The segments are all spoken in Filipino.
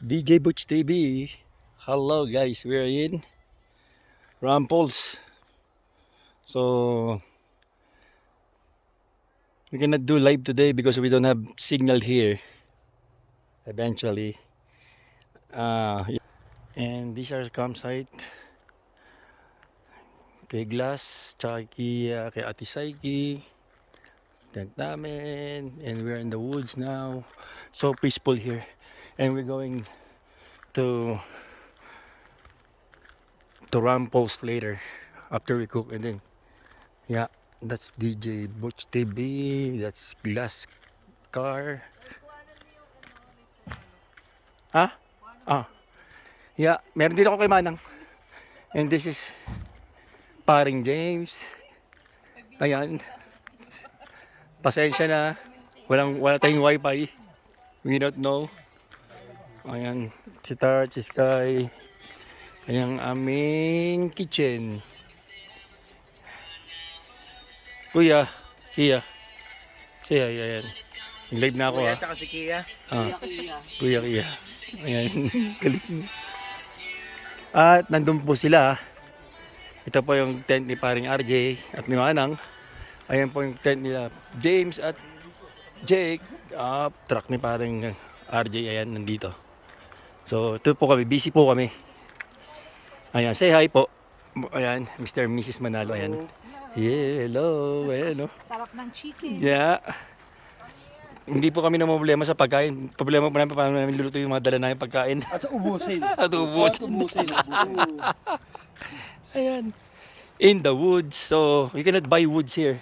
DJ Butch TV. Hello guys, we're in Ramples. So we cannot do live today because we don't have signal here. Eventually, and these are campsite. Kay Glass, tsaka kay Ate Saiki. Tent namin, and we're in the woods now. So peaceful here, and we're going to Ramples later after we cook, and then yeah, that's DJ Butch TV. That's Glass Car. Ha? Ah. Yeah, meron din ako kay Manang. And this is paring James. Ayan. Pasensya na. Wala tayong wifi. We don't know. Ayan. Si Tart, si Sky. Ayan ang aming kitchen. Kuya. Kia. Siya, ayan. Live na ako ha. Kuya, tsaka si Kia. Kuya Kia. Ayan. Galit niya. At nandun po sila. Ito po yung tent ni paring RJ at ni Manang. Ayan po yung tent nila James at Jake. Truck ni paring RJ, ayan, nandito. So ito po kami, busy po kami. Ayan, say hi po. Ayan, Mr. and Mrs. Manalo, ayan. Yeah, hello, ayan, no. Sarap ng chicken. Yeah. Hindi po kami na problema sa pagkain. Problema po namin paano namin luluto yung mga dala namin pagkain. At ubusin. At ubusin. Ayan. In the woods. So, you cannot buy woods here.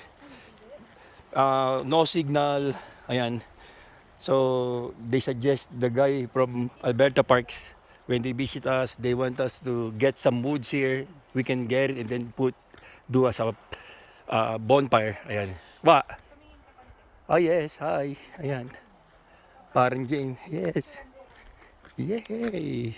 No signal. Ayan. So, they suggest the guy from Alberta Parks, when they visit us, they want us to get some woods here. We can get it and then do as a bonfire. Ayan. Wa? Oh yes, hi. Ayan. Parang Jane. Yes. Yay.